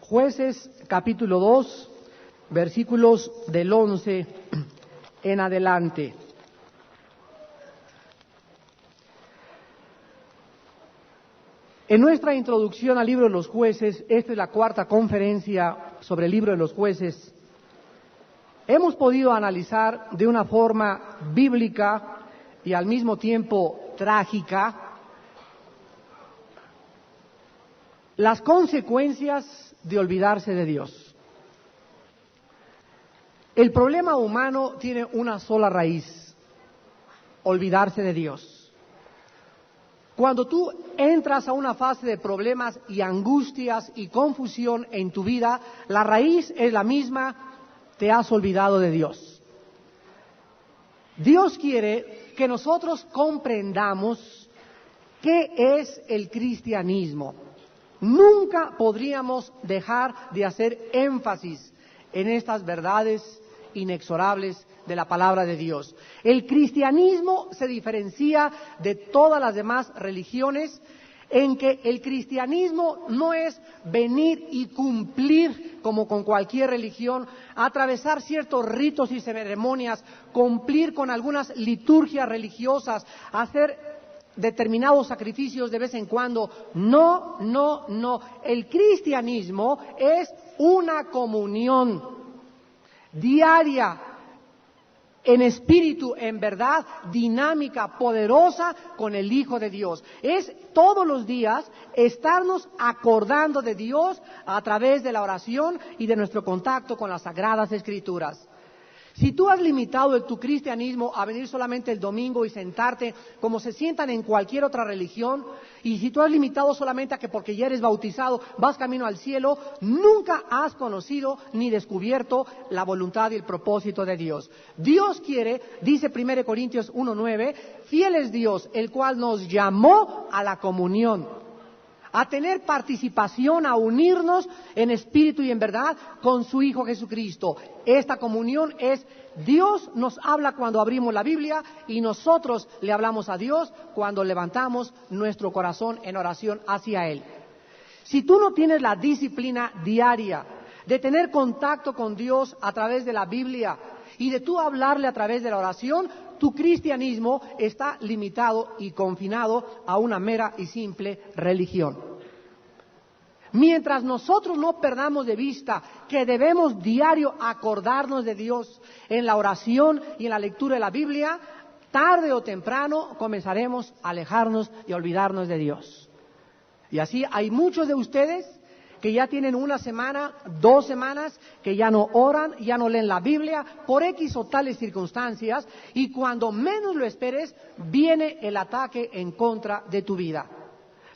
Jueces capítulo 2, versículos del 11 en adelante. En nuestra introducción al libro de los jueces, esta es la cuarta conferencia sobre el libro de los jueces, hemos podido analizar de una forma bíblica y al mismo tiempo trágica las consecuencias de olvidarse de Dios. El problema humano tiene una sola raíz: olvidarse de Dios. Cuando tú entras a una fase de problemas y angustias y confusión en tu vida, la raíz es la misma: te has olvidado de Dios. Dios quiere que nosotros comprendamos qué es el cristianismo. Nunca podríamos dejar de hacer énfasis en estas verdades inexorables de la palabra de Dios. El cristianismo se diferencia de todas las demás religiones en que el cristianismo no es venir y cumplir como con cualquier religión, atravesar ciertos ritos y ceremonias, cumplir con algunas liturgias religiosas, hacer determinados sacrificios de vez en cuando. No, no, no. El cristianismo es una comunión diaria, en espíritu, en verdad, dinámica, poderosa con el Hijo de Dios. Es todos los días estarnos acordando de Dios a través de la oración y de nuestro contacto con las Sagradas Escrituras. Si tú has limitado tu cristianismo a venir solamente el domingo y sentarte como se sientan en cualquier otra religión, y si tú has limitado solamente a que porque ya eres bautizado vas camino al cielo, nunca has conocido ni descubierto la voluntad y el propósito de Dios. Dios quiere, dice 1 Corintios 1:9, fiel es Dios, el cual nos llamó a la comunión, a tener participación, a unirnos en espíritu y en verdad con su Hijo Jesucristo. Esta comunión es: Dios nos habla cuando abrimos la Biblia y nosotros le hablamos a Dios cuando levantamos nuestro corazón en oración hacia Él. Si tú no tienes la disciplina diaria de tener contacto con Dios a través de la Biblia y de tú hablarle a través de la oración, tu cristianismo está limitado y confinado a una mera y simple religión. Mientras nosotros no perdamos de vista que debemos diario acordarnos de Dios en la oración y en la lectura de la Biblia, tarde o temprano comenzaremos a alejarnos y a olvidarnos de Dios. Y así hay muchos de ustedes que ya tienen una semana, 2 semanas, que ya no oran, ya no leen la Biblia, por X o tales circunstancias, y cuando menos lo esperes, viene el ataque en contra de tu vida.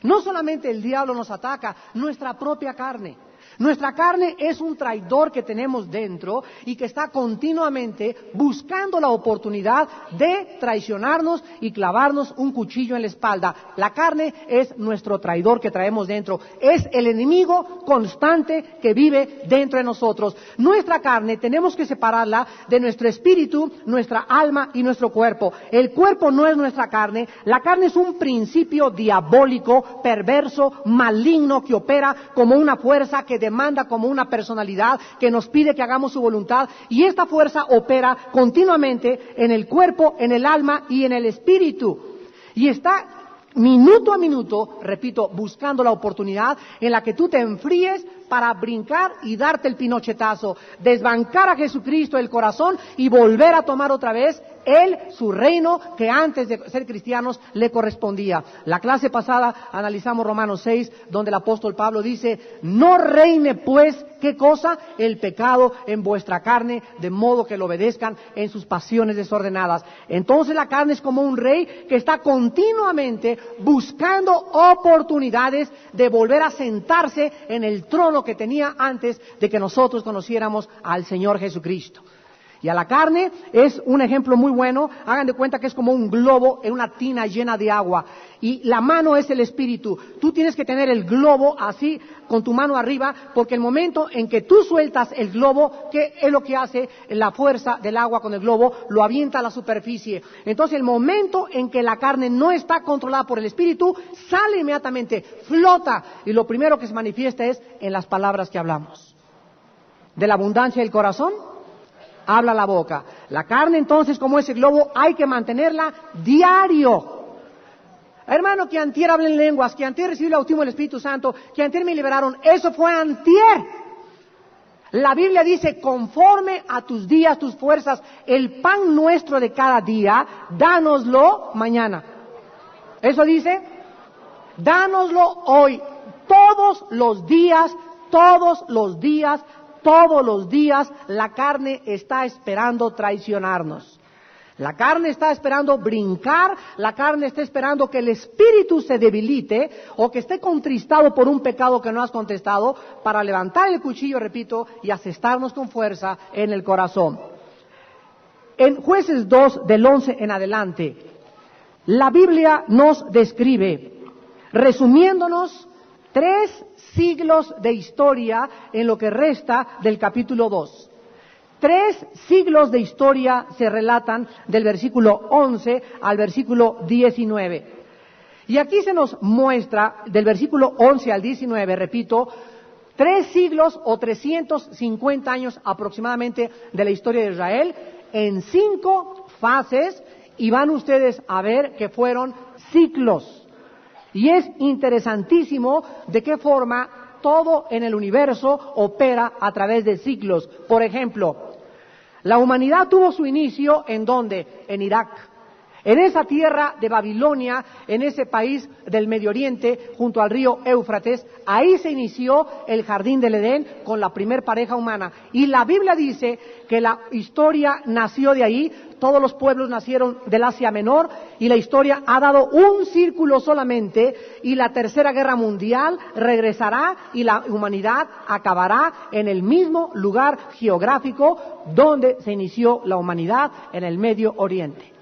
No solamente el diablo nos ataca, nuestra propia carne. Nuestra carne es un traidor que tenemos dentro y que está continuamente buscando la oportunidad de traicionarnos y clavarnos un cuchillo en la espalda. La carne es nuestro traidor que traemos dentro. Es el enemigo constante que vive dentro de nosotros. Nuestra carne tenemos que separarla de nuestro espíritu, nuestra alma y nuestro cuerpo. El cuerpo no es nuestra carne. La carne es un principio diabólico, perverso, maligno, que opera como una fuerza que demanda como una personalidad, que nos pide que hagamos su voluntad, y esta fuerza opera continuamente en el cuerpo, en el alma y en el espíritu, y está minuto a minuto, repito, buscando la oportunidad en la que tú te enfríes para brincar y darte el pinochetazo, desbancar a Jesucristo el corazón y volver a tomar otra vez Él su reino que antes de ser cristianos le correspondía. La clase pasada analizamos Romanos 6, donde el apóstol Pablo dice: no reine pues, ¿qué cosa? El pecado en vuestra carne, de modo que lo obedezcan en sus pasiones desordenadas. Entonces la carne es como un rey que está continuamente buscando oportunidades de volver a sentarse en el trono que tenía antes de que nosotros conociéramos al Señor Jesucristo. Y a la carne es un ejemplo muy bueno. Hagan de cuenta que es como un globo en una tina llena de agua. Y la mano es el espíritu. Tú tienes que tener el globo así con tu mano arriba, porque el momento en que tú sueltas el globo, ¿qué es lo que hace la fuerza del agua con el globo? Lo avienta a la superficie. Entonces, el momento en que la carne no está controlada por el Espíritu, sale inmediatamente, flota, y lo primero que se manifiesta es en las palabras que hablamos. De la abundancia del corazón habla la boca. La carne, entonces, como ese globo, hay que mantenerla diario. Hermano, que antier hablé en lenguas, que antier recibí el bautismo del Espíritu Santo, que antier me liberaron, eso fue antier. La Biblia dice, conforme a tus días, tus fuerzas, el pan nuestro de cada día, dánoslo mañana. Eso dice, dánoslo hoy, todos los días, la carne está esperando traicionarnos. La carne está esperando brincar, la carne está esperando que el espíritu se debilite o que esté contristado por un pecado que no has contestado para levantar el cuchillo, repito, y asestarnos con fuerza en el corazón. En Jueces 2, del 11 en adelante, la Biblia nos describe, resumiéndonos, 3 siglos de historia en lo que resta del capítulo 2. 3 siglos de historia se relatan del versículo 11 al versículo 19. Y aquí se nos muestra, del versículo 11 al 19, repito, 3 siglos o 350 años aproximadamente de la historia de Israel, en 5 fases, y van ustedes a ver que fueron ciclos. Y es interesantísimo de qué forma todo en el universo opera a través de ciclos. Por ejemplo, la humanidad tuvo su inicio ¿en dónde? En Irak. En esa tierra de Babilonia, en ese país del Medio Oriente, junto al río Éufrates, ahí se inició el jardín del Edén con la primer pareja humana. Y la Biblia dice que la historia nació de ahí, todos los pueblos nacieron del Asia Menor, y la historia ha dado un círculo solamente, y la Tercera Guerra Mundial regresará y la humanidad acabará en el mismo lugar geográfico donde se inició la humanidad, en el Medio Oriente.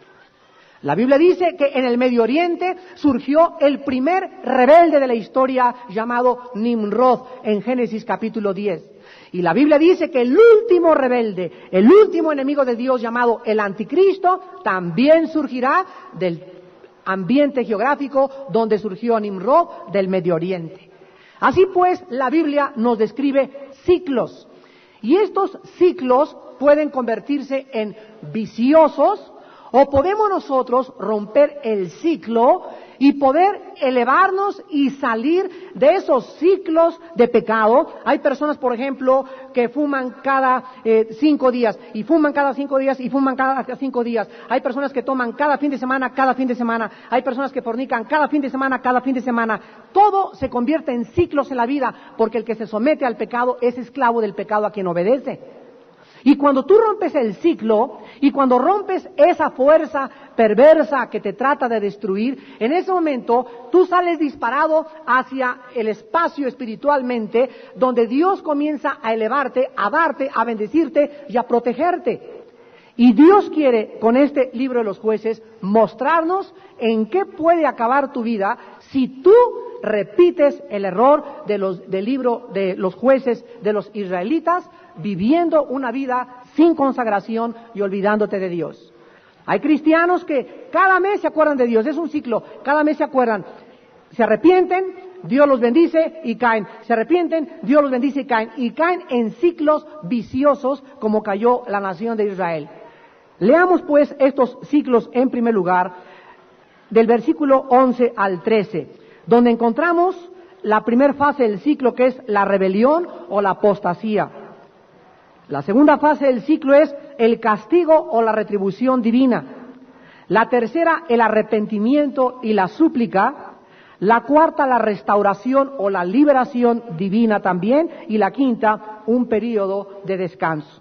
La Biblia dice que en el Medio Oriente surgió el primer rebelde de la historia llamado Nimrod en Génesis capítulo 10. Y la Biblia dice que el último rebelde, el último enemigo de Dios llamado el Anticristo, también surgirá del ambiente geográfico donde surgió Nimrod, del Medio Oriente. Así pues, la Biblia nos describe ciclos. Y estos ciclos pueden convertirse en viciosos, o podemos nosotros romper el ciclo y poder elevarnos y salir de esos ciclos de pecado. Hay personas, por ejemplo, que fuman cada 5 días, y fuman cada 5 días, y fuman cada 5 días. Hay personas que toman cada fin de semana. Hay personas que fornican cada fin de semana. Todo se convierte en ciclos en la vida, porque el que se somete al pecado es esclavo del pecado a quien obedece. Y cuando tú rompes el ciclo, y cuando rompes esa fuerza perversa que te trata de destruir, en ese momento tú sales disparado hacia el espacio espiritualmente, donde Dios comienza a elevarte, a darte, a bendecirte y a protegerte. Y Dios quiere, con este libro de los Jueces, mostrarnos en qué puede acabar tu vida si tú repites el error del libro de los Jueces de los israelitas, viviendo una vida sin consagración y olvidándote de Dios. Hay cristianos que cada mes se acuerdan de Dios, es un ciclo, cada mes se acuerdan, se arrepienten, Dios los bendice y caen, se arrepienten, Dios los bendice y caen en ciclos viciosos como cayó la nación de Israel. Leamos pues estos ciclos en primer lugar, del versículo 11 al 13, donde encontramos la primera fase del ciclo, que es la rebelión o la apostasía. La segunda fase del ciclo es el castigo o la retribución divina. La tercera, el arrepentimiento y la súplica. La cuarta, la restauración o la liberación divina también. Y la quinta, un periodo de descanso.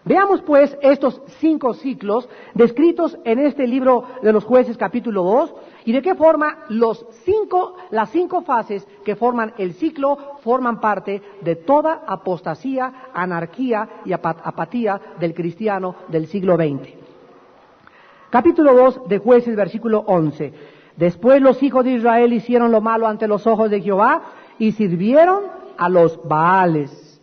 Veamos pues estos 5 ciclos descritos en este libro de los Jueces capítulo 2 y de qué forma las 5 fases que forman el ciclo forman parte de toda apostasía, anarquía y apatía del cristiano del siglo XX. Capítulo 2 de Jueces, versículo 11. Después los hijos de Israel hicieron lo malo ante los ojos de Jehová y sirvieron a los Baales.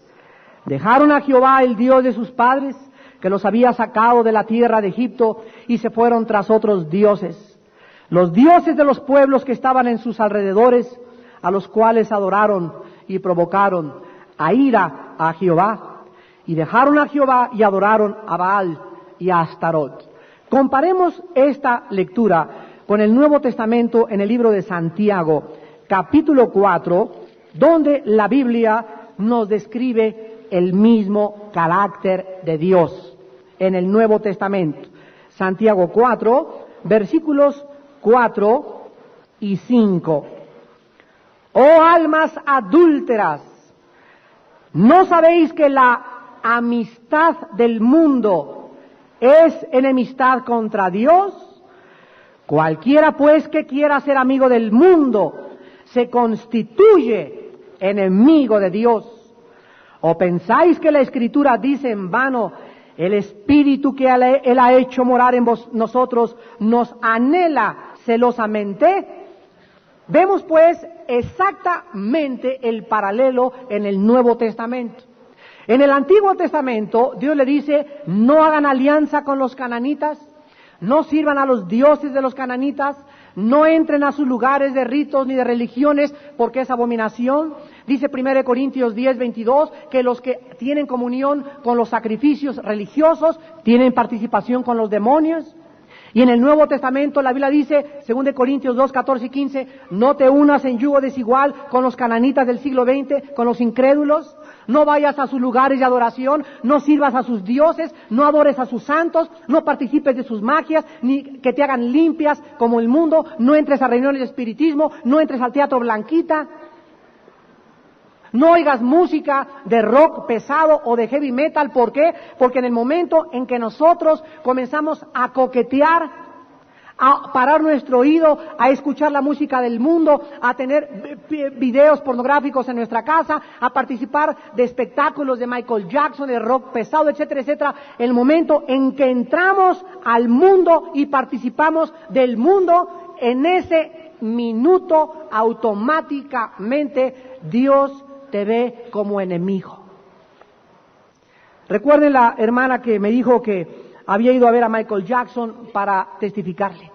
Dejaron a Jehová, el Dios de sus padres, que los había sacado de la tierra de Egipto, y se fueron tras otros dioses, los dioses de los pueblos que estaban en sus alrededores, a los cuales adoraron y provocaron a ira a Jehová, y dejaron a Jehová y adoraron a Baal y a Astarot. Comparemos esta lectura con el Nuevo Testamento en el libro de Santiago, capítulo 4, donde la Biblia nos describe el mismo carácter de Dios en el Nuevo Testamento. Santiago 4, versículos 4 y 5. Oh almas adúlteras, ¿no sabéis que la amistad del mundo es enemistad contra Dios? Cualquiera pues que quiera ser amigo del mundo se constituye enemigo de Dios. ¿O pensáis que la Escritura dice en vano, el Espíritu que Él ha hecho morar en nosotros nos anhela celosamente? Vemos pues exactamente el paralelo en el Nuevo Testamento. En el Antiguo Testamento Dios le dice, no hagan alianza con los cananitas, no sirvan a los dioses de los cananitas, no entren a sus lugares de ritos ni de religiones, porque es abominación. Dice 1 Corintios 10:22 que los que tienen comunión con los sacrificios religiosos tienen participación con los demonios. Y en el Nuevo Testamento la Biblia dice, 2 Corintios 2:14 y 15, no te unas en yugo desigual con los cananitas del siglo XX, con los incrédulos, no vayas a sus lugares de adoración, no sirvas a sus dioses, no adores a sus santos, no participes de sus magias, ni que te hagan limpias como el mundo, no entres a reuniones de espiritismo, no entres al teatro Blanquita. No oigas música de rock pesado o de heavy metal. ¿Por qué? Porque en el momento en que nosotros comenzamos a coquetear, a parar nuestro oído, a escuchar la música del mundo, a tener videos pornográficos en nuestra casa, a participar de espectáculos de Michael Jackson, de rock pesado, etcétera, etcétera, el momento en que entramos al mundo y participamos del mundo, en ese minuto automáticamente Dios te ve como enemigo. Recuerden la hermana que me dijo que había ido a ver a Michael Jackson para testificarle.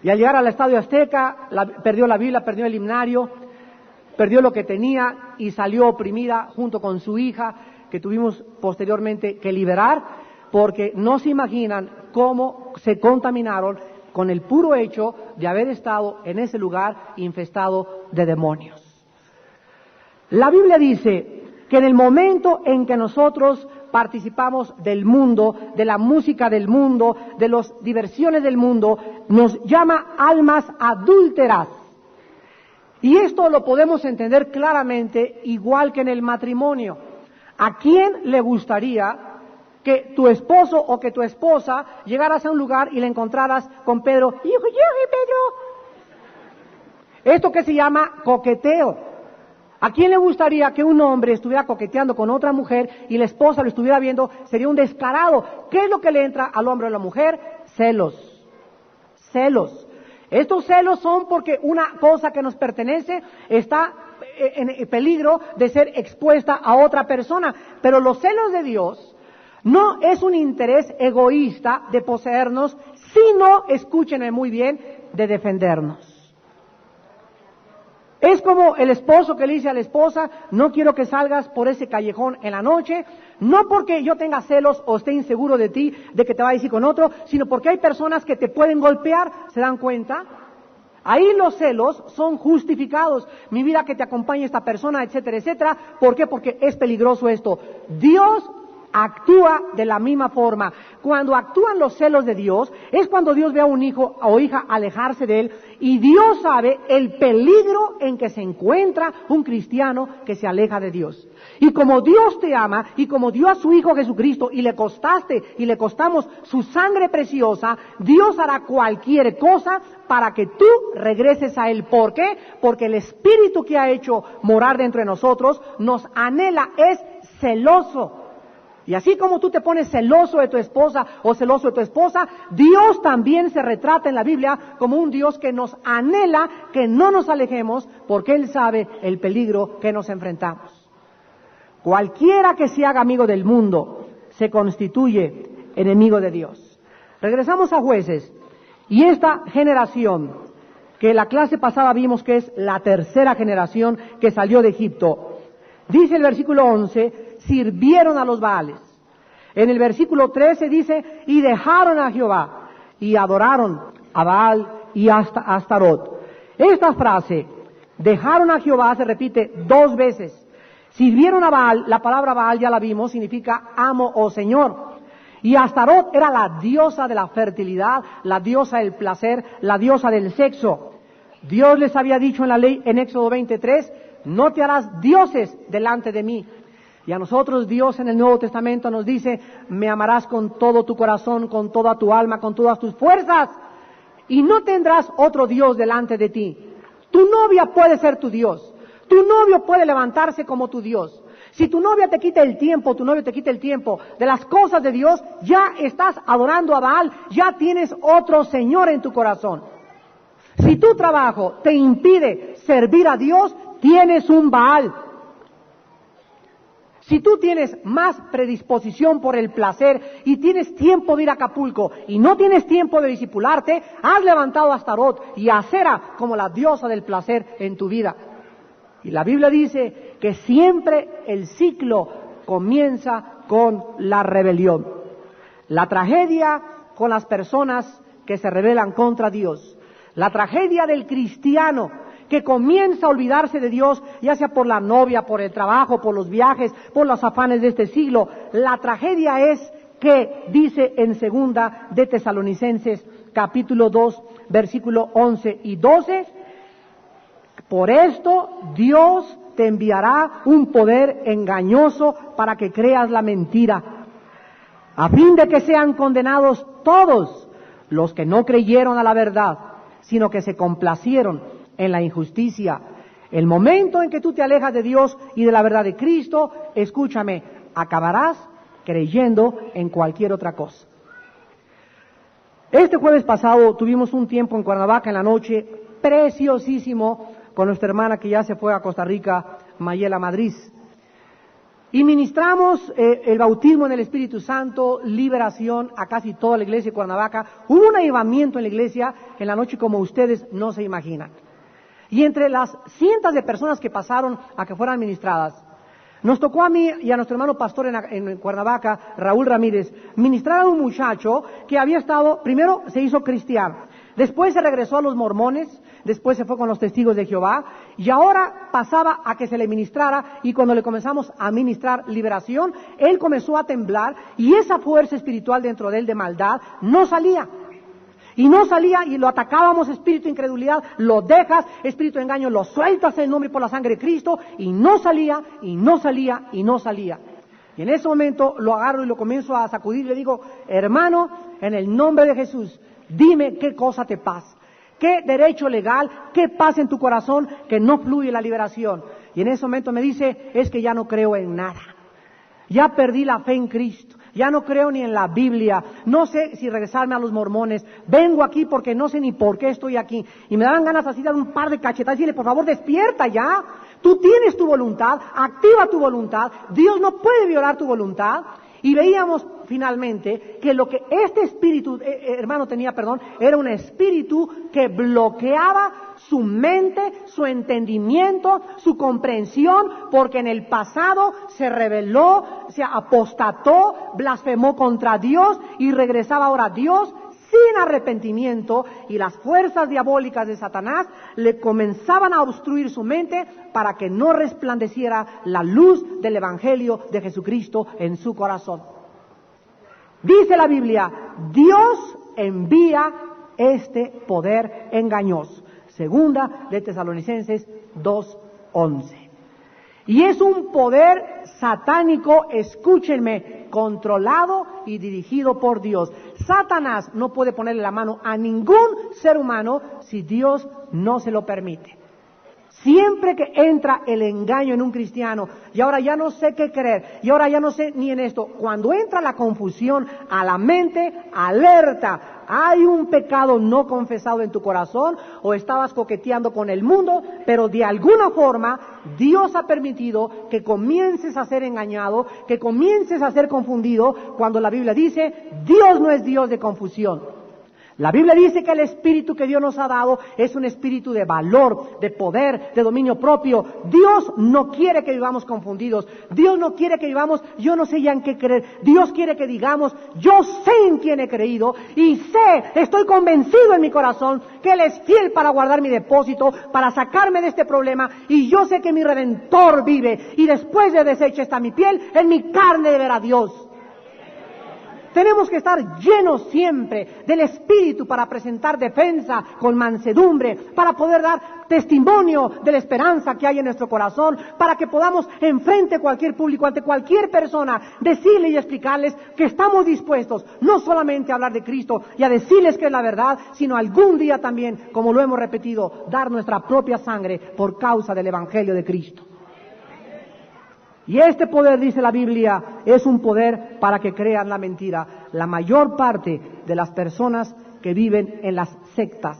Y al llegar al Estadio Azteca, perdió la Biblia, perdió el himnario, perdió lo que tenía y salió oprimida junto con su hija, que tuvimos posteriormente que liberar, porque no se imaginan cómo se contaminaron con el puro hecho de haber estado en ese lugar infestado de demonios. La Biblia dice que en el momento en que nosotros participamos del mundo, de la música del mundo, de las diversiones del mundo, nos llama almas adúlteras. Y esto lo podemos entender claramente igual que en el matrimonio. ¿A quién le gustaría que tu esposo o que tu esposa llegaras a un lugar y le encontraras con Pedro? ¡Hijo, Pedro! Esto que se llama coqueteo. ¿A quién le gustaría que un hombre estuviera coqueteando con otra mujer y la esposa lo estuviera viendo? Sería un descarado. ¿Qué es lo que le entra al hombre o a la mujer? Celos. Celos. Estos celos son porque una cosa que nos pertenece está en peligro de ser expuesta a otra persona. Pero los celos de Dios no es un interés egoísta de poseernos, sino, escúchenme muy bien, de defendernos. Es como el esposo que le dice a la esposa, no quiero que salgas por ese callejón en la noche, no porque yo tenga celos o esté inseguro de ti, de que te va a decir con otro, sino porque hay personas que te pueden golpear, ¿se dan cuenta? Ahí los celos son justificados. Mi vida, que te acompañe esta persona, etcétera, etcétera. ¿Por qué? Porque es peligroso esto. Dios actúa de la misma forma. Cuando actúan los celos de Dios, es cuando Dios ve a un hijo o hija alejarse de él, y Dios sabe el peligro en que se encuentra un cristiano que se aleja de Dios. Y como Dios te ama, y como dio a su Hijo Jesucristo, y le costaste, y le costamos su sangre preciosa, Dios hará cualquier cosa para que tú regreses a Él. ¿Por qué? Porque el Espíritu que ha hecho morar dentro de nosotros nos anhela, es celoso. Y así como tú te pones celoso de tu esposa o celoso de tu esposa, Dios también se retrata en la Biblia como un Dios que nos anhela que no nos alejemos porque Él sabe el peligro que nos enfrentamos. Cualquiera que se haga amigo del mundo se constituye enemigo de Dios. Regresamos a Jueces, y esta generación, que la clase pasada vimos que es la tercera generación que salió de Egipto, dice el versículo 11, sirvieron a los Baales. En el versículo 13 dice, y dejaron a Jehová, y adoraron a Baal y a Astarot. Esta frase, dejaron a Jehová, se repite 2 veces. Sirvieron a Baal, la palabra Baal ya la vimos, significa amo o señor. Y Astarot era la diosa de la fertilidad, la diosa del placer, la diosa del sexo. Dios les había dicho en la ley, en Éxodo 23, no te harás dioses delante de mí. Y a nosotros Dios en el Nuevo Testamento nos dice, me amarás con todo tu corazón, con toda tu alma, con todas tus fuerzas, y no tendrás otro Dios delante de ti. Tu novia puede ser tu Dios, tu novio puede levantarse como tu Dios. Si tu novia te quita el tiempo, tu novio te quita el tiempo de las cosas de Dios, ya estás adorando a Baal, ya tienes otro Señor en tu corazón. Si tu trabajo te impide servir a Dios, tienes un Baal. Si tú tienes más predisposición por el placer y tienes tiempo de ir a Acapulco y no tienes tiempo de discipularte, has levantado a Astarot y a Acera como la diosa del placer en tu vida. Y la Biblia dice que siempre el ciclo comienza con la rebelión. La tragedia con las personas que se rebelan contra Dios. La tragedia del cristiano que comienza a olvidarse de Dios, ya sea por la novia, por el trabajo, por los viajes, por los afanes de este siglo. La tragedia es que dice en 2 de Tesalonicenses, capítulo 2, versículo 11 y 12, por esto Dios te enviará un poder engañoso para que creas la mentira, a fin de que sean condenados todos los que no creyeron a la verdad, sino que se complacieron en la injusticia. El momento en que tú te alejas de Dios y de la verdad de Cristo, escúchame, acabarás creyendo en cualquier otra cosa. Este jueves pasado tuvimos un tiempo en Cuernavaca en la noche, preciosísimo, con nuestra hermana que ya se fue a Costa Rica, Mayela Madrid. Y ministramos el bautismo en el Espíritu Santo, liberación a casi toda la iglesia de Cuernavaca. Hubo un avivamiento en la iglesia en la noche como ustedes no se imaginan. Y entre las cientos de personas que pasaron a que fueran ministradas, nos tocó a mí y a nuestro hermano pastor en Cuernavaca, Raúl Ramírez, ministrar a un muchacho que había estado, primero se hizo cristiano, después se regresó a los mormones, después se fue con los testigos de Jehová, y ahora pasaba a que se le ministrara, y cuando le comenzamos a ministrar liberación, él comenzó a temblar, y esa fuerza espiritual dentro de él de maldad no salía. Y no salía, y lo atacábamos, espíritu de incredulidad, lo dejas, espíritu de engaño, lo sueltas en el nombre y por la sangre de Cristo, y no salía, y no salía, y no salía. Y en ese momento lo agarro y lo comienzo a sacudir y le digo, hermano, en el nombre de Jesús, dime qué cosa te pasa, qué derecho legal, qué pasa en tu corazón que no fluye la liberación. Y en ese momento me dice, es que ya no creo en nada, ya perdí la fe en Cristo. Ya no creo ni en la Biblia, no sé si regresarme a los mormones, vengo aquí porque no sé ni por qué estoy aquí. Y me daban ganas así de dar un par de cachetadas y decirle, por favor, despierta ya. Tú tienes tu voluntad, activa tu voluntad, Dios no puede violar tu voluntad. Y veíamos finalmente que lo que este espíritu, hermano, tenía, era un espíritu que bloqueaba su mente, su entendimiento, su comprensión, porque en el pasado se rebeló, se apostató, blasfemó contra Dios y regresaba ahora a Dios sin arrepentimiento, y las fuerzas diabólicas de Satanás le comenzaban a obstruir su mente para que no resplandeciera la luz del Evangelio de Jesucristo en su corazón. Dice la Biblia, Dios envía este poder engañoso. 2 de Tesalonicenses 2:11. Y es un poder satánico, escúchenme, controlado y dirigido por Dios. Satanás no puede ponerle la mano a ningún ser humano si Dios no se lo permite. Siempre que entra el engaño en un cristiano, y ahora ya no sé qué creer, y ahora ya no sé ni en esto, cuando entra la confusión a la mente, alerta, hay un pecado no confesado en tu corazón, o estabas coqueteando con el mundo, pero de alguna forma Dios ha permitido que comiences a ser engañado, que comiences a ser confundido, cuando la Biblia dice, Dios no es Dios de confusión. La Biblia dice que el espíritu que Dios nos ha dado es un espíritu de valor, de poder, de dominio propio. Dios no quiere que vivamos confundidos. Dios no quiere que vivamos, yo no sé ya en qué creer. Dios quiere que digamos, yo sé en quién he creído y sé, estoy convencido en mi corazón que Él es fiel para guardar mi depósito, para sacarme de este problema, y yo sé que mi Redentor vive, y después de deshecha está mi piel, en mi carne de ver a Dios. Tenemos que estar llenos siempre del Espíritu para presentar defensa con mansedumbre, para poder dar testimonio de la esperanza que hay en nuestro corazón, para que podamos enfrente a cualquier público, ante cualquier persona, decirle y explicarles que estamos dispuestos no solamente a hablar de Cristo y a decirles que es la verdad, sino algún día también, como lo hemos repetido, dar nuestra propia sangre por causa del Evangelio de Cristo. Y este poder, dice la Biblia, es un poder para que crean la mentira. La mayor parte de las personas que viven en las sectas,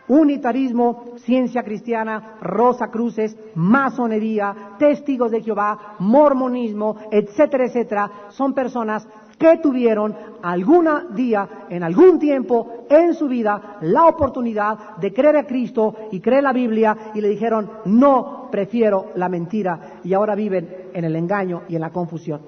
unitarismo, ciencia cristiana, Rosacruces, masonería, testigos de Jehová, mormonismo, etcétera, etcétera, son personas que tuvieron algún día, en algún tiempo en su vida, la oportunidad de creer a Cristo y creer la Biblia, y le dijeron, no, prefiero la mentira, y ahora viven en el engaño y en la confusión.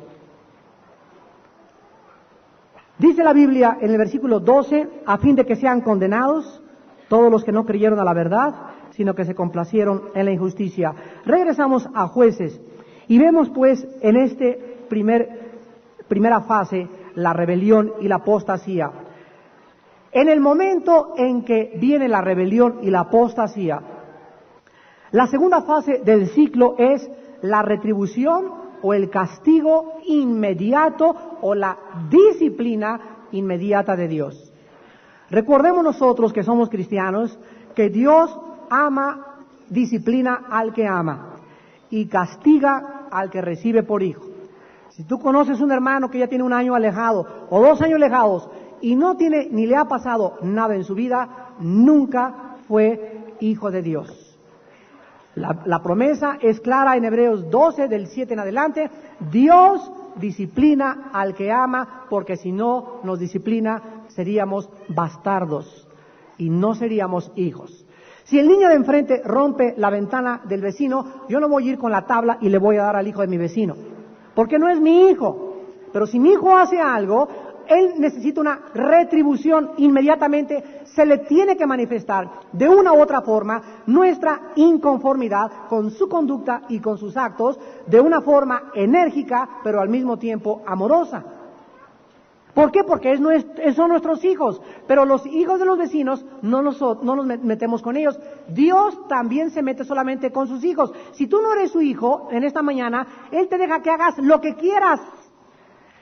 Dice la Biblia en el versículo 12, a fin de que sean condenados todos los que no creyeron a la verdad, sino que se complacieron en la injusticia. Regresamos a Jueces y vemos pues en este primera fase la rebelión y la apostasía. En el momento en que viene la rebelión y la apostasía, la segunda fase del ciclo es la retribución o el castigo inmediato o la disciplina inmediata de Dios. Recordemos nosotros que somos cristianos que Dios ama, disciplina al que ama y castiga al que recibe por hijo. Si tú conoces un hermano que ya tiene 1 año alejado o 2 años alejados y no tiene ni le ha pasado nada en su vida, nunca fue hijo de Dios. La promesa es clara en Hebreos 12, del 7 en adelante. Dios disciplina al que ama, porque si no nos disciplina, seríamos bastardos y no seríamos hijos. Si el niño de enfrente rompe la ventana del vecino, yo no voy a ir con la tabla y le voy a dar al hijo de mi vecino, porque no es mi hijo. Pero si mi hijo hace algo, él necesita una retribución inmediatamente, se le tiene que manifestar de una u otra forma nuestra inconformidad con su conducta y con sus actos, de una forma enérgica, pero al mismo tiempo amorosa. ¿Por qué? Porque son nuestros hijos, pero los hijos de los vecinos no nos metemos con ellos. Dios también se mete solamente con sus hijos. Si tú no eres su hijo, en esta mañana, Él te deja que hagas lo que quieras.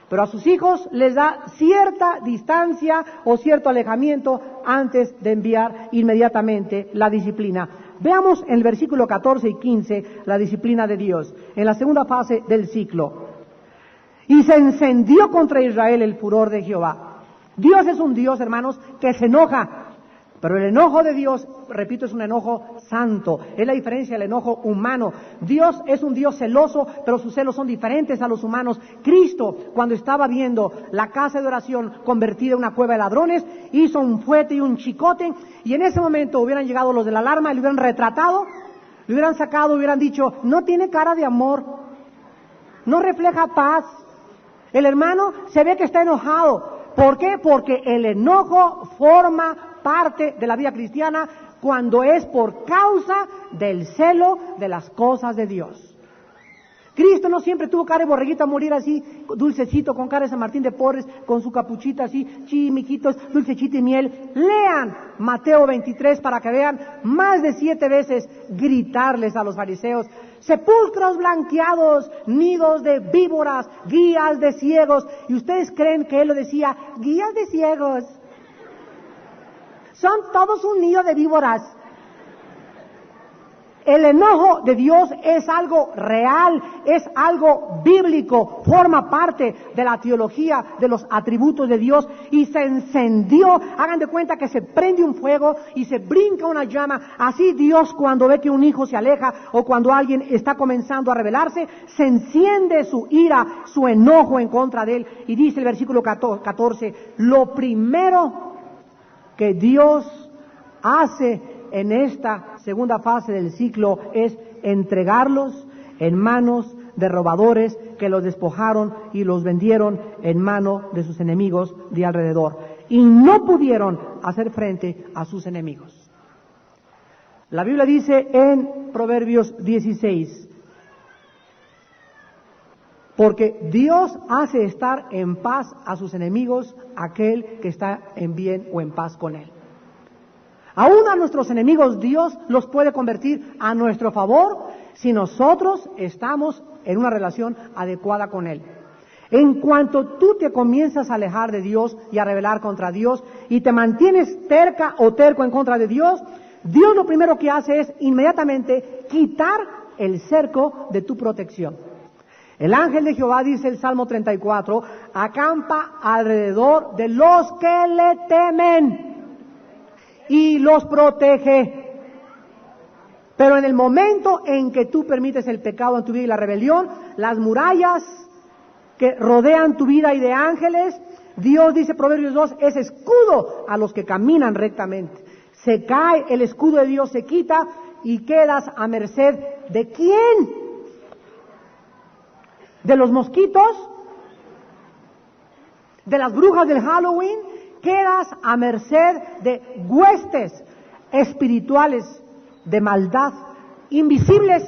Pero a sus hijos les da cierta distancia o cierto alejamiento antes de enviar inmediatamente la disciplina. Veamos en el versículo 14 y 15 la disciplina de Dios, en la segunda fase del ciclo. Y se encendió contra Israel el furor de Jehová. Dios es un Dios, hermanos, que se enoja. Pero el enojo de Dios, repito, es un enojo santo. Es la diferencia del enojo humano. Dios es un Dios celoso, pero sus celos son diferentes a los humanos. Cristo, cuando estaba viendo la casa de oración convertida en una cueva de ladrones, hizo un fuete y un chicote, y en ese momento hubieran llegado los de la alarma y lo hubieran retratado, lo hubieran sacado, hubieran dicho, no tiene cara de amor, no refleja paz. El hermano se ve que está enojado. ¿Por qué? Porque el enojo forma parte de la vida cristiana cuando es por causa del celo de las cosas de Dios. Cristo no siempre tuvo cara de borreguita a morir así, dulcecito, con cara de San Martín de Porres, con su capuchita así, chimiquitos, dulcecito y miel. Lean Mateo 23 para que vean más de 7 veces gritarles a los fariseos: sepulcros blanqueados, nidos de víboras, guías de ciegos. Y ustedes creen que Él lo decía, guías de ciegos. Son todos un nido de víboras. El enojo de Dios es algo real, es algo bíblico, forma parte de la teología de los atributos de Dios y se encendió. Hagan de cuenta que se prende un fuego y se brinca una llama. Así Dios, cuando ve que un hijo se aleja o cuando alguien está comenzando a rebelarse, se enciende su ira, su enojo en contra de él. Y dice el versículo 14, lo primero que Dios hace en esta segunda fase del ciclo es entregarlos en manos de robadores que los despojaron y los vendieron en mano de sus enemigos de alrededor. Y no pudieron hacer frente a sus enemigos. La Biblia dice en Proverbios 16, porque Dios hace estar en paz a sus enemigos aquel que está en bien o en paz con él. Aún a nuestros enemigos Dios los puede convertir a nuestro favor si nosotros estamos en una relación adecuada con Él. En cuanto tú te comienzas a alejar de Dios y a rebelar contra Dios y te mantienes terca o terco en contra de Dios, Dios lo primero que hace es inmediatamente quitar el cerco de tu protección. El ángel de Jehová, dice el Salmo 34, acampa alrededor de los que le temen y los protege. Pero en el momento en que tú permites el pecado en tu vida y la rebelión, las murallas que rodean tu vida y de ángeles, Dios, dice Proverbios 2, es escudo a los que caminan rectamente. Se cae, el escudo de Dios se quita y quedas a merced ¿de quién? ¿De los mosquitos? ¿De las brujas del Halloween? Quedas a merced de huestes espirituales de maldad, invisibles,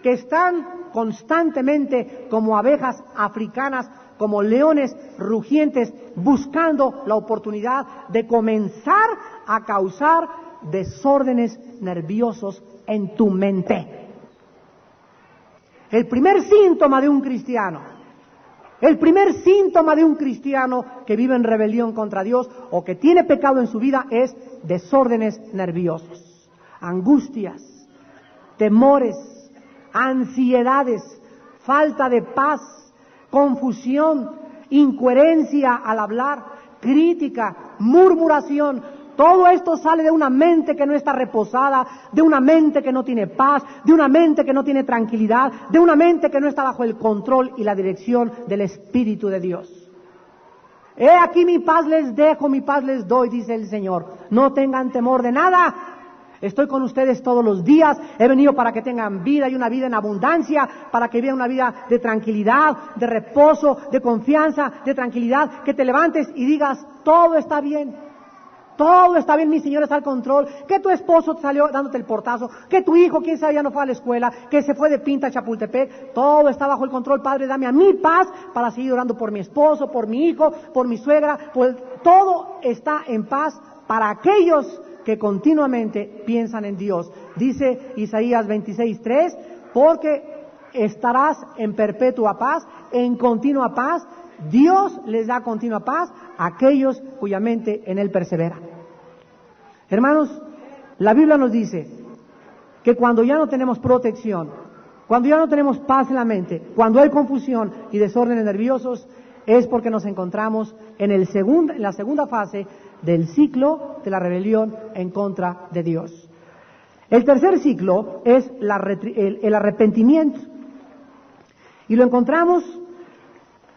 que están constantemente como abejas africanas, como leones rugientes, buscando la oportunidad de comenzar a causar desórdenes nerviosos en tu mente. El primer síntoma de un cristiano que vive en rebelión contra Dios o que tiene pecado en su vida es desórdenes nerviosos, angustias, temores, ansiedades, falta de paz, confusión, incoherencia al hablar, crítica, murmuración. Todo esto sale de una mente que no está reposada, de una mente que no tiene paz, de una mente que no tiene tranquilidad, de una mente que no está bajo el control y la dirección del Espíritu de Dios. He aquí mi paz les dejo, mi paz les doy, dice el Señor. No tengan temor de nada. Estoy con ustedes todos los días. He venido para que tengan vida y una vida en abundancia, para que vivan una vida de tranquilidad, de reposo, de confianza, de tranquilidad. Que te levantes y digas, todo está bien. Todo está bien, mi Señor está al control, que tu esposo te salió dándote el portazo, que tu hijo, quién sabe, ya no fue a la escuela, que se fue de pinta a Chapultepec, todo está bajo el control. Padre, dame a mi paz para seguir orando por mi esposo, por mi hijo, por mi suegra, todo está en paz para aquellos que continuamente piensan en Dios. Dice Isaías 26:3, porque estarás en perpetua paz, en continua paz. Dios les da continua paz a aquellos cuya mente en Él persevera. Hermanos, la Biblia nos dice que cuando ya no tenemos protección, cuando ya no tenemos paz en la mente, cuando hay confusión y desórdenes nerviosos, es porque nos encontramos en la segunda fase del ciclo de la rebelión en contra de Dios. El tercer ciclo es el arrepentimiento. Y lo encontramos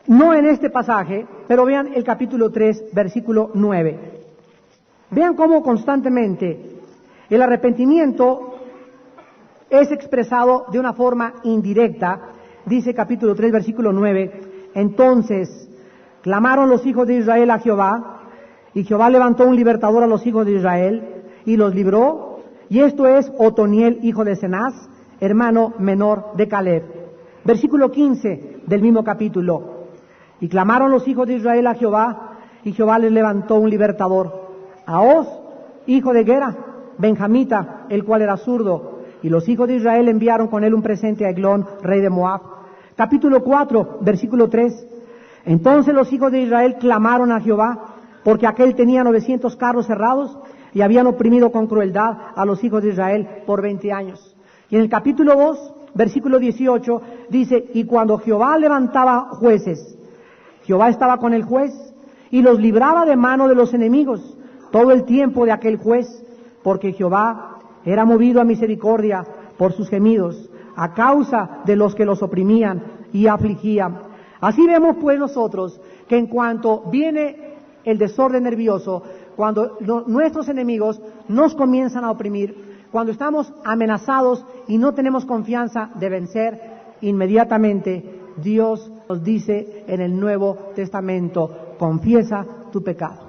no en este pasaje, pero vean el capítulo 3, versículo 9. Vean cómo constantemente el arrepentimiento es expresado de una forma indirecta. Dice capítulo 3, versículo 9, entonces clamaron los hijos de Israel a Jehová, y Jehová levantó un libertador a los hijos de Israel, y los libró, y esto es Otoniel, hijo de Cenaz, hermano menor de Caleb. Versículo 15 del mismo capítulo. Y clamaron los hijos de Israel a Jehová, y Jehová les levantó un libertador, a Os, hijo de Gera, benjamita, el cual era zurdo. Y los hijos de Israel enviaron con él un presente a Eglón, rey de Moab. Capítulo 4, versículo 3. Entonces los hijos de Israel clamaron a Jehová, porque aquel tenía 900 carros cerrados, y habían oprimido con crueldad a los hijos de Israel por 20 años. Y en el capítulo 2, versículo 18, dice, y cuando Jehová levantaba jueces, Jehová estaba con el juez y los libraba de mano de los enemigos todo el tiempo de aquel juez, porque Jehová era movido a misericordia por sus gemidos, a causa de los que los oprimían y afligían. Así vemos pues nosotros que en cuanto viene el desorden nervioso, cuando nuestros enemigos nos comienzan a oprimir, cuando estamos amenazados y no tenemos confianza de vencer, inmediatamente Dios nos dice en el Nuevo Testamento, confiesa tu pecado.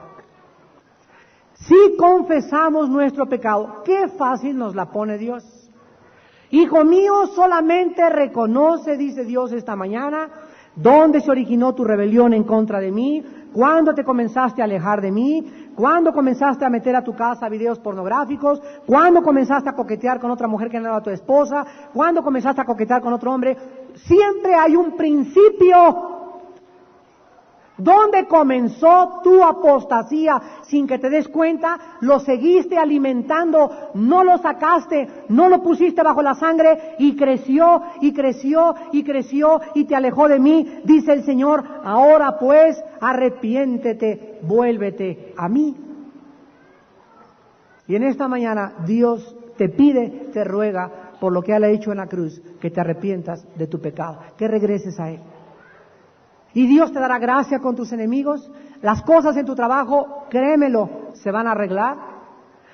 Si confesamos nuestro pecado, qué fácil nos la pone Dios. Hijo mío, solamente reconoce, dice Dios esta mañana, dónde se originó tu rebelión en contra de mí, cuándo te comenzaste a alejar de mí, cuándo comenzaste a meter a tu casa videos pornográficos, cuándo comenzaste a coquetear con otra mujer que no era tu esposa, cuándo comenzaste a coquetear con otro hombre. Siempre hay un principio. ¿Dónde comenzó tu apostasía sin que te des cuenta? Lo seguiste alimentando, no lo sacaste, no lo pusiste bajo la sangre y creció y creció y creció y te alejó de mí, dice el Señor. Ahora pues arrepiéntete, vuélvete a mí. Y en esta mañana Dios te pide, te ruega por lo que Él ha hecho en la cruz, que te arrepientas de tu pecado, que regreses a Él. Y Dios te dará gracia con tus enemigos. Las cosas en tu trabajo, créemelo, se van a arreglar.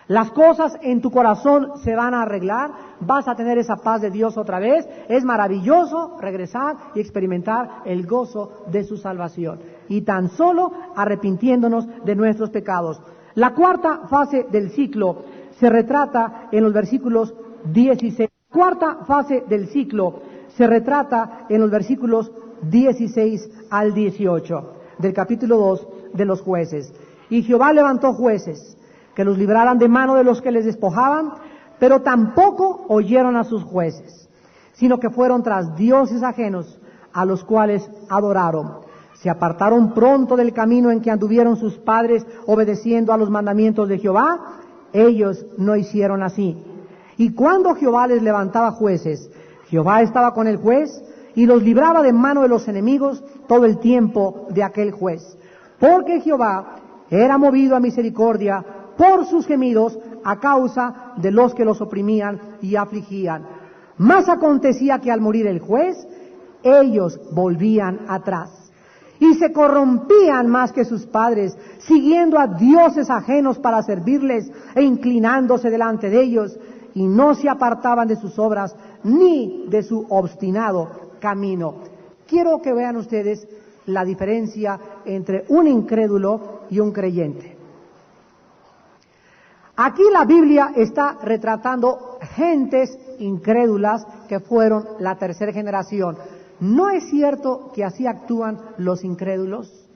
Las cosas en tu corazón se van a arreglar. Vas a tener esa paz de Dios otra vez. Es maravilloso regresar y experimentar el gozo de su salvación. Y tan solo arrepintiéndonos de nuestros pecados. La cuarta fase del ciclo se retrata en los versículos 16. La cuarta fase del ciclo se retrata en los versículos 16 al 18 del capítulo 2 de los jueces. Y Jehová levantó jueces que los libraran de mano de los que les despojaban, pero tampoco oyeron a sus jueces, sino que fueron tras dioses ajenos a los cuales adoraron. Se apartaron pronto del camino en que anduvieron sus padres obedeciendo a los mandamientos de Jehová. Ellos no hicieron así. Y cuando Jehová les levantaba jueces, Jehová estaba con el juez y los libraba de mano de los enemigos todo el tiempo de aquel juez. Porque Jehová era movido a misericordia por sus gemidos a causa de los que los oprimían y afligían. Mas acontecía que al morir el juez, ellos volvían atrás y se corrompían más que sus padres, siguiendo a dioses ajenos para servirles e inclinándose delante de ellos, y no se apartaban de sus obras ni de su obstinado camino. Quiero que vean ustedes la diferencia entre un incrédulo y un creyente. Aquí la Biblia está retratando gentes incrédulas que fueron la tercera generación. ¿No es cierto que así actúan los incrédulos?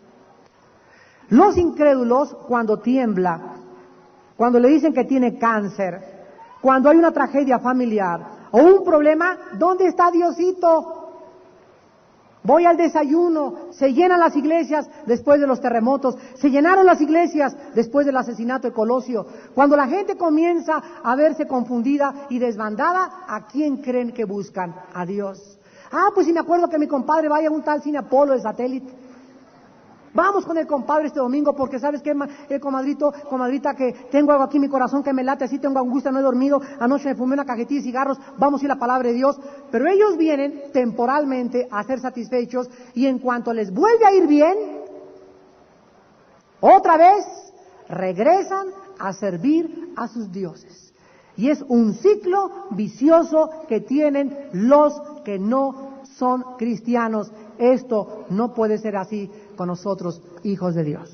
Los incrédulos, cuando tiembla, cuando le dicen que tiene cáncer, cuando hay una tragedia familiar o un problema, ¿dónde está Diosito? Voy al desayuno, se llenan las iglesias después de los terremotos, se llenaron las iglesias después del asesinato de Colosio. Cuando la gente comienza a verse confundida y desbandada, ¿a quién creen que buscan? A Dios. Pues sí me acuerdo que mi compadre vaya a un tal cine Apolo de satélite. Vamos con el compadre este domingo porque ¿sabes qué, comadrita, que tengo algo aquí en mi corazón que me late, así tengo angustia, no he dormido, anoche me fumé una cajetilla de cigarros, vamos a ir a la palabra de Dios. Pero ellos vienen temporalmente a ser satisfechos y en cuanto les vuelve a ir bien, otra vez regresan a servir a sus dioses. Y es un ciclo vicioso que tienen los que no son cristianos. Esto no puede ser así con nosotros, hijos de Dios.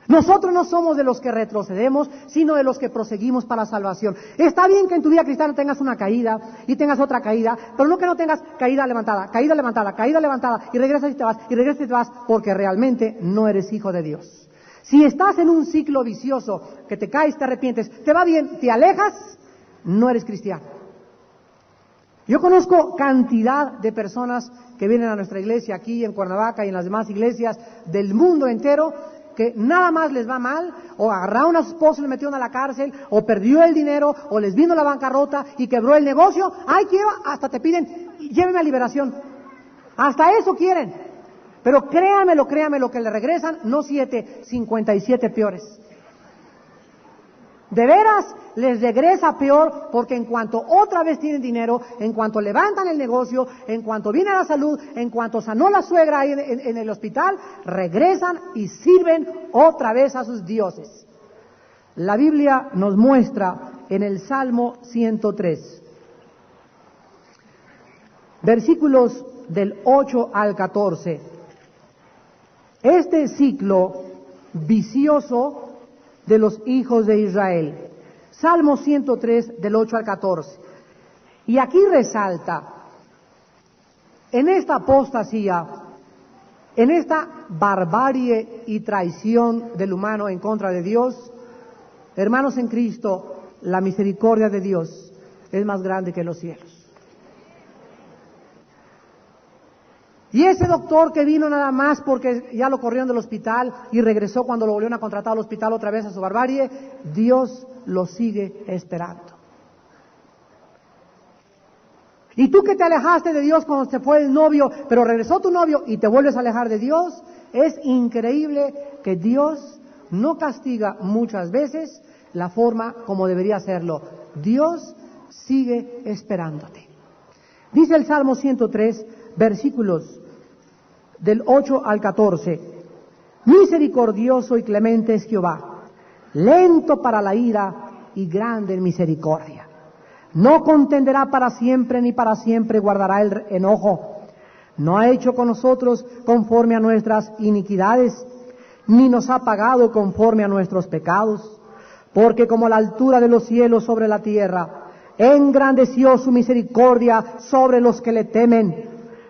Nosotros no somos de los que retrocedemos, sino de los que proseguimos para la salvación. Está bien que en tu vida cristiana tengas una caída y tengas otra caída, pero no que no tengas caída levantada, y regresas y te vas, y regresas y te vas, porque realmente no eres hijo de Dios. Si estás en un ciclo vicioso, que te caes, te arrepientes, te va bien, te alejas, no eres cristiano. Yo conozco cantidad de personas que vienen a nuestra iglesia aquí en Cuernavaca y en las demás iglesias del mundo entero, que nada más les va mal, o agarraron a su esposo y le metieron a la cárcel, o perdió el dinero, o les vino la bancarrota y quebró el negocio. ¡Ay, quiero! Hasta te piden, lléveme a liberación. Hasta eso quieren. Pero créanmelo, que le regresan no 7, 57 peores. De veras, les regresa peor, porque en cuanto otra vez tienen dinero, en cuanto levantan el negocio, en cuanto viene la salud, en cuanto sanó la suegra ahí en el hospital, regresan y sirven otra vez a sus dioses. La Biblia nos muestra en el Salmo 103, versículos del 8 al 14, este ciclo vicioso de los hijos de Israel. Salmo 103 del 8 al 14. Y aquí resalta, en esta apostasía, en esta barbarie y traición del humano en contra de Dios, hermanos en Cristo, la misericordia de Dios es más grande que los cielos. Y ese doctor que vino nada más porque ya lo corrieron del hospital y regresó cuando lo volvieron a contratar al hospital otra vez a su barbarie, Dios lo sigue esperando. Y tú que te alejaste de Dios cuando se fue el novio, pero regresó tu novio y te vuelves a alejar de Dios, es increíble que Dios no castiga muchas veces la forma como debería hacerlo. Dios sigue esperándote. Dice el Salmo 103, versículos del 8 al 14. Misericordioso y clemente es Jehová, lento para la ira y grande en misericordia. No contenderá para siempre, ni para siempre guardará el enojo. No ha hecho con nosotros conforme a nuestras iniquidades, ni nos ha pagado conforme a nuestros pecados. Porque como la altura de los cielos sobre la tierra, engrandeció su misericordia sobre los que le temen.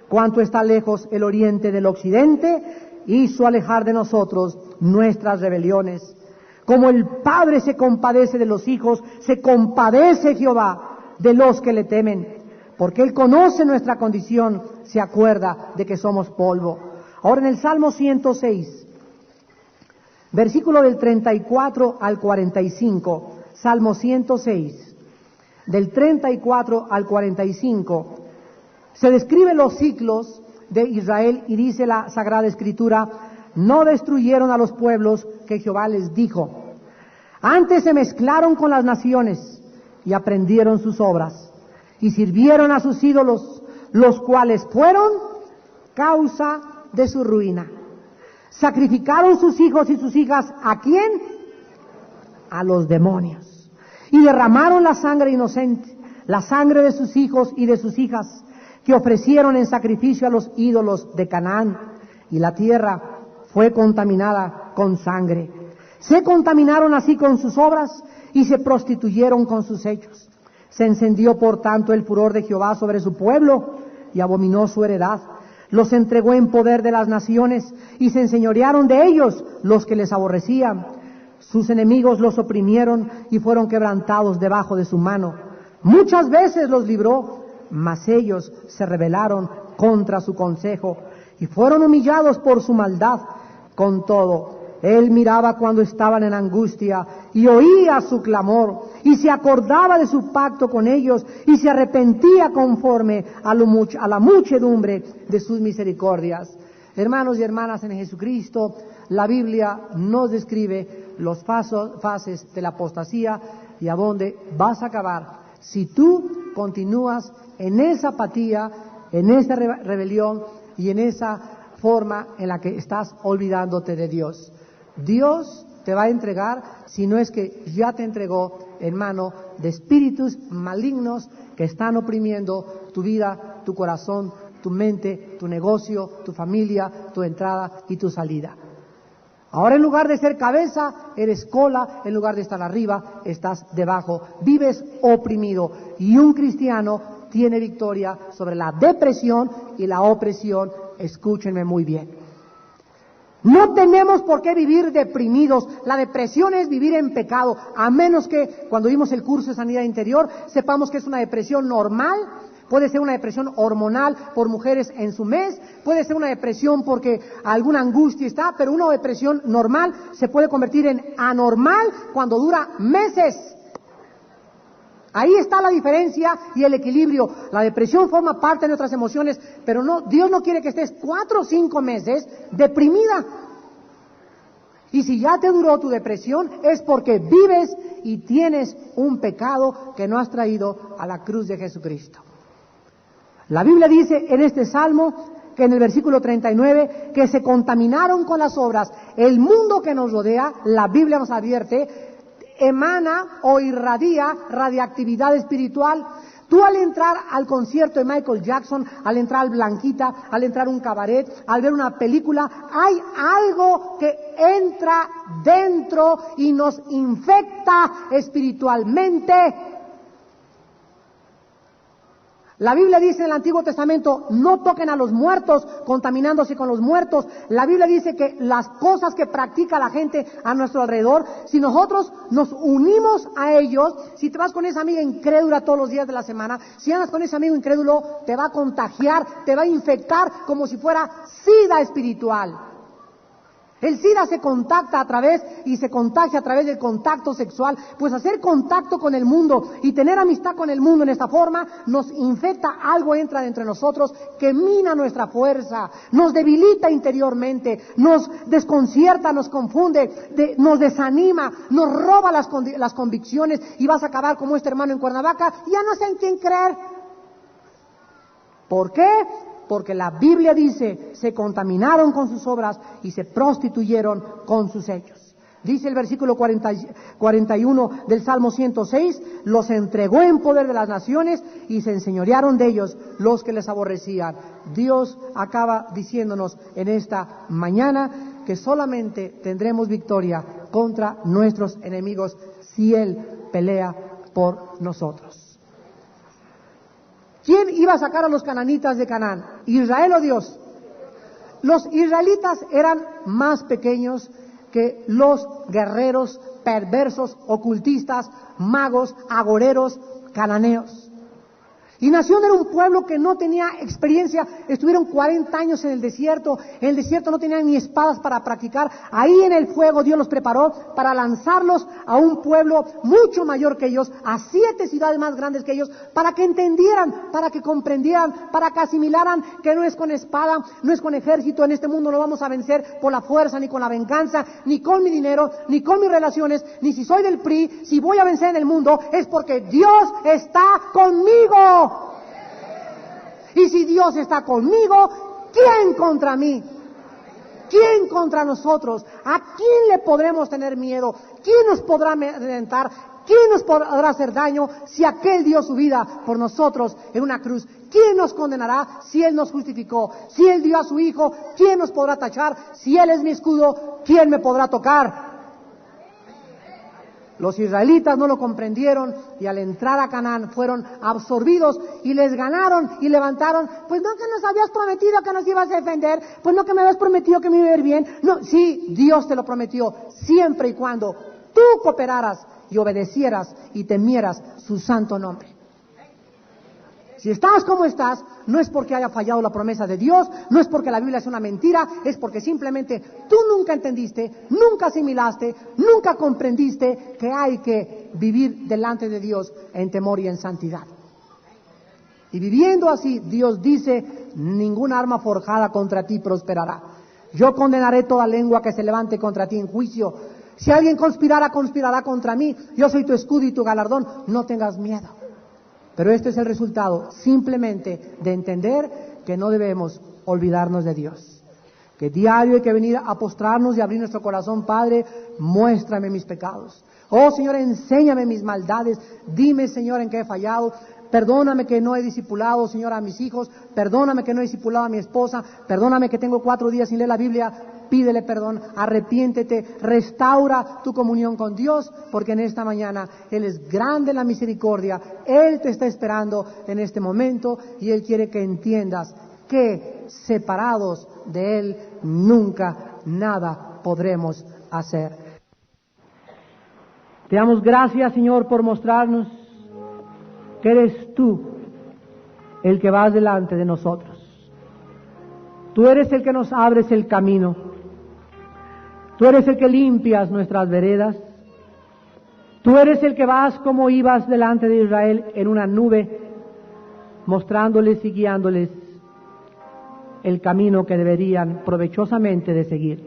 Cuanto está lejos el oriente del occidente, hizo alejar de nosotros nuestras rebeliones. Como el Padre se compadece de los hijos, se compadece Jehová de los que le temen. Porque Él conoce nuestra condición, se acuerda de que somos polvo. Ahora en el Salmo 106, versículo del 34 al 45, Salmo 106, del 34 al 45, se describen los ciclos de Israel y dice la Sagrada Escritura, no destruyeron a los pueblos que Jehová les dijo. Antes se mezclaron con las naciones y aprendieron sus obras y sirvieron a sus ídolos, los cuales fueron causa de su ruina. Sacrificaron sus hijos y sus hijas, ¿a quién? A los demonios. Y derramaron la sangre inocente, la sangre de sus hijos y de sus hijas, que ofrecieron en sacrificio a los ídolos de Canaán, y la tierra fue contaminada con sangre. Se contaminaron así con sus obras y se prostituyeron con sus hechos. Se encendió por tanto el furor de Jehová sobre su pueblo y abominó su heredad. Los entregó en poder de las naciones y se enseñorearon de ellos los que les aborrecían. Sus enemigos los oprimieron y fueron quebrantados debajo de su mano. Muchas veces los libró, mas ellos se rebelaron contra su consejo y fueron humillados por su maldad. Con todo, Él miraba cuando estaban en angustia y oía su clamor y se acordaba de su pacto con ellos y se arrepentía conforme a la muchedumbre de sus misericordias. Hermanos y hermanas en Jesucristo, la Biblia nos describe los fases de la apostasía y a dónde vas a acabar si tú continúas en esa apatía, en esa rebelión y en esa forma en la que estás olvidándote de Dios. Dios te va a entregar, si no es que ya te entregó, en mano de espíritus malignos que están oprimiendo tu vida, tu corazón, tu mente, tu negocio, tu familia, tu entrada y tu salida. Ahora en lugar de ser cabeza, eres cola, en lugar de estar arriba, estás debajo, vives oprimido. Y un cristiano tiene victoria sobre la depresión y la opresión. Escúchenme muy bien. No tenemos por qué vivir deprimidos. La depresión es vivir en pecado, a menos que cuando vimos el curso de sanidad interior sepamos que es una depresión normal, Puede ser una depresión hormonal por mujeres en su mes, puede ser una depresión porque alguna angustia está, pero una depresión normal se puede convertir en anormal cuando dura meses. Ahí está la diferencia y el equilibrio. La depresión forma parte de nuestras emociones, pero no, Dios no quiere que estés 4 o 5 meses deprimida. Y si ya te duró tu depresión, es porque vives y tienes un pecado que no has traído a la cruz de Jesucristo. La Biblia dice en este salmo, que en el versículo 39, que se contaminaron con las obras. El mundo que nos rodea, la Biblia nos advierte, emana o irradia radiactividad espiritual. Tú al entrar al concierto de Michael Jackson, al entrar al Blanquita, al entrar a un cabaret, al ver una película, hay algo que entra dentro y nos infecta espiritualmente. La Biblia dice en el Antiguo Testamento, no toquen a los muertos, contaminándose con los muertos. La Biblia dice que las cosas que practica la gente a nuestro alrededor, si nosotros nos unimos a ellos, si te vas con esa amiga incrédula todos los días de la semana, si andas con ese amigo incrédulo, te va a contagiar, te va a infectar como si fuera SIDA espiritual. El SIDA se contacta a través y se contagia a través del contacto sexual. Pues hacer contacto con el mundo y tener amistad con el mundo en esta forma nos infecta, algo entra dentro de nosotros que mina nuestra fuerza, nos debilita interiormente, nos desconcierta, nos confunde, nos desanima, nos roba las convicciones y vas a acabar como este hermano en Cuernavaca, ya no sé en quién creer. ¿Por qué? Porque la Biblia dice, se contaminaron con sus obras y se prostituyeron con sus hechos. Dice el versículo 41 del Salmo 106, los entregó en poder de las naciones y se enseñorearon de ellos los que les aborrecían. Dios acaba diciéndonos en esta mañana que solamente tendremos victoria contra nuestros enemigos si Él pelea por nosotros. ¿Quién iba a sacar a los cananitas de Canaán? ¿Israel o Dios? Los israelitas eran más pequeños que los guerreros perversos, ocultistas, magos, agoreros, cananeos. Y Nación era un pueblo que no tenía experiencia, estuvieron 40 años en el desierto no tenían ni espadas para practicar, ahí en el fuego Dios los preparó para lanzarlos a un pueblo mucho mayor que ellos, a 7 ciudades más grandes que ellos, para que entendieran, para que comprendieran, para que asimilaran que no es con espada, no es con ejército, en este mundo no vamos a vencer por la fuerza, ni con la venganza, ni con mi dinero, ni con mis relaciones, ni si soy del PRI, si voy a vencer en el mundo, es porque Dios está conmigo. Y si Dios está conmigo, ¿quién contra mí? ¿Quién contra nosotros? ¿A quién le podremos tener miedo? ¿Quién nos podrá amedrentar? ¿Quién nos podrá hacer daño si aquel dio su vida por nosotros en una cruz? ¿Quién nos condenará si Él nos justificó? Si Él dio a su Hijo, ¿quién nos podrá tachar? Si Él es mi escudo, ¿quién me podrá tocar? Los israelitas no lo comprendieron y al entrar a Canaán fueron absorbidos y les ganaron y levantaron. Pues no que nos habías prometido que nos ibas a defender, pues no que me habías prometido que me iba a ir bien. No, sí, Dios te lo prometió, siempre y cuando tú cooperaras y obedecieras y temieras su santo nombre. Si estás como estás, no es porque haya fallado la promesa de Dios, no es porque la Biblia es una mentira, es porque simplemente tú nunca entendiste, nunca asimilaste, nunca comprendiste que hay que vivir delante de Dios en temor y en santidad. Y viviendo así, Dios dice, ninguna arma forjada contra ti prosperará. Yo condenaré toda lengua que se levante contra ti en juicio. Si alguien conspirara contra mí, yo soy tu escudo y tu galardón, no tengas miedo. Pero este es el resultado simplemente de entender que no debemos olvidarnos de Dios. Que diario hay que venir a postrarnos y abrir nuestro corazón. Padre, muéstrame mis pecados. Oh Señor, enséñame mis maldades. Dime, Señor, en qué he fallado. Perdóname que no he discipulado, Señor, a mis hijos. Perdóname que no he discipulado a mi esposa. Perdóname que tengo 4 días sin leer la Biblia. Pídele perdón, arrepiéntete, restaura tu comunión con Dios, porque en esta mañana Él es grande en la misericordia, Él te está esperando en este momento y Él quiere que entiendas que separados de Él nunca nada podremos hacer. Te damos gracias, Señor, por mostrarnos que eres tú el que vas delante de nosotros. Tú eres el que nos abres el camino. Tú eres el que limpias nuestras veredas. Tú eres el que vas como ibas delante de Israel en una nube, mostrándoles y guiándoles el camino que deberían provechosamente de seguir.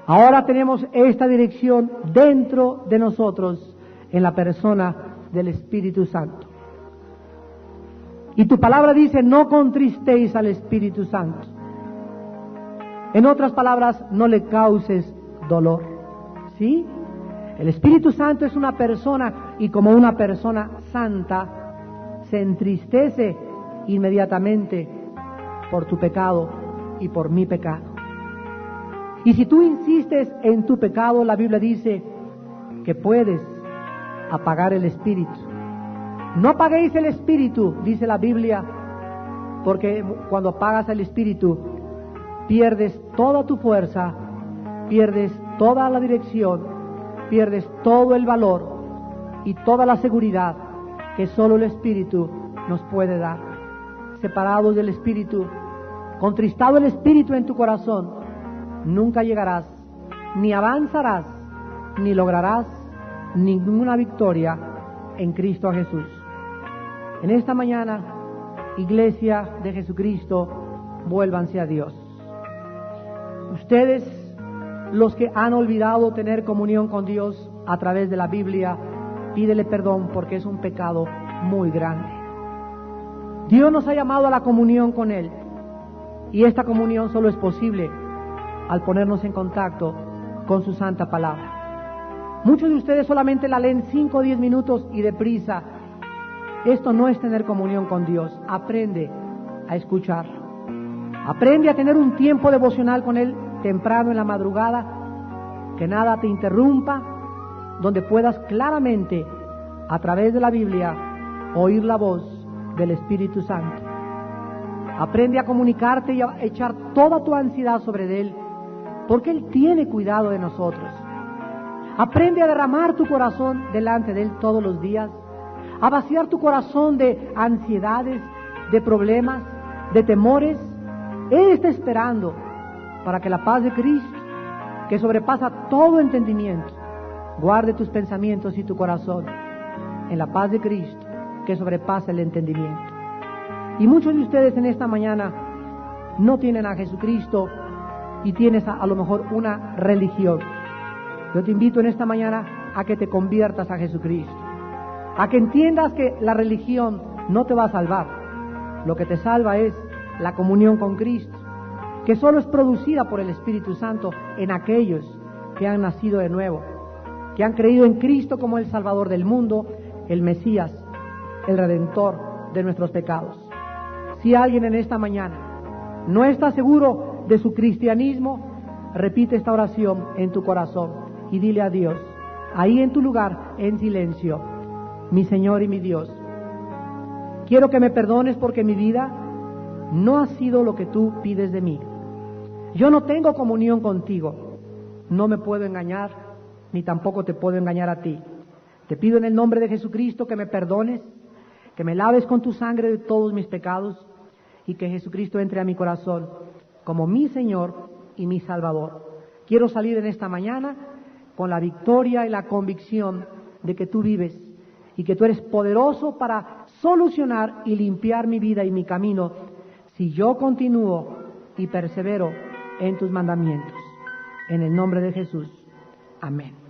Ahora tenemos esta dirección dentro de nosotros en la persona del Espíritu Santo. Y tu palabra dice, no contristéis al Espíritu Santo. En otras palabras, no le causes dolor. ¿Sí? El Espíritu Santo es una persona y como una persona santa se entristece inmediatamente por tu pecado y por mi pecado. Y si tú insistes en tu pecado, la Biblia dice que puedes apagar el Espíritu. No apaguéis el Espíritu, dice la Biblia, porque cuando apagas el Espíritu pierdes toda tu fuerza, pierdes toda la dirección, pierdes todo el valor y toda la seguridad que solo el Espíritu nos puede dar. Separados del Espíritu, contristado el Espíritu en tu corazón, nunca llegarás, ni avanzarás, ni lograrás ninguna victoria en Cristo Jesús. En esta mañana, Iglesia de Jesucristo, vuélvanse a Dios. Ustedes, los que han olvidado tener comunión con Dios a través de la Biblia, pídele perdón porque es un pecado muy grande. Dios nos ha llamado a la comunión con Él y esta comunión solo es posible al ponernos en contacto con su santa palabra. Muchos de ustedes solamente la leen 5 o 10 minutos y deprisa. Esto no es tener comunión con Dios. Aprende a escuchar. Aprende a tener un tiempo devocional con Él temprano en la madrugada, que nada te interrumpa, donde puedas claramente, a través de la Biblia, oír la voz del Espíritu Santo. Aprende a comunicarte y a echar toda tu ansiedad sobre Él, porque Él tiene cuidado de nosotros. Aprende a derramar tu corazón delante de Él todos los días, a vaciar tu corazón de ansiedades, de problemas, de temores. Él está esperando para que la paz de Cristo, que sobrepasa todo entendimiento, guarde tus pensamientos y tu corazón en la paz de Cristo, que sobrepasa el entendimiento. Y muchos de ustedes en esta mañana no tienen a Jesucristo y tienes a lo mejor una religión. Yo te invito en esta mañana a que te conviertas a Jesucristo, a que entiendas que la religión no te va a salvar. Lo que te salva es la comunión con Cristo, que solo es producida por el Espíritu Santo en aquellos que han nacido de nuevo, que han creído en Cristo como el Salvador del mundo, el Mesías, el Redentor de nuestros pecados. Si alguien en esta mañana no está seguro de su cristianismo, repite esta oración en tu corazón y dile a Dios, ahí en tu lugar, en silencio: mi Señor y mi Dios, quiero que me perdones porque mi vida no ha sido lo que tú pides de mí. Yo no tengo comunión contigo, no me puedo engañar, ni tampoco te puedo engañar a ti. Te pido en el nombre de Jesucristo que me perdones, que me laves con tu sangre de todos mis pecados y que Jesucristo entre a mi corazón como mi Señor y mi Salvador. Quiero salir en esta mañana con la victoria y la convicción de que tú vives y que tú eres poderoso para solucionar y limpiar mi vida y mi camino si yo continúo y persevero en tus mandamientos. En el nombre de Jesús. Amén.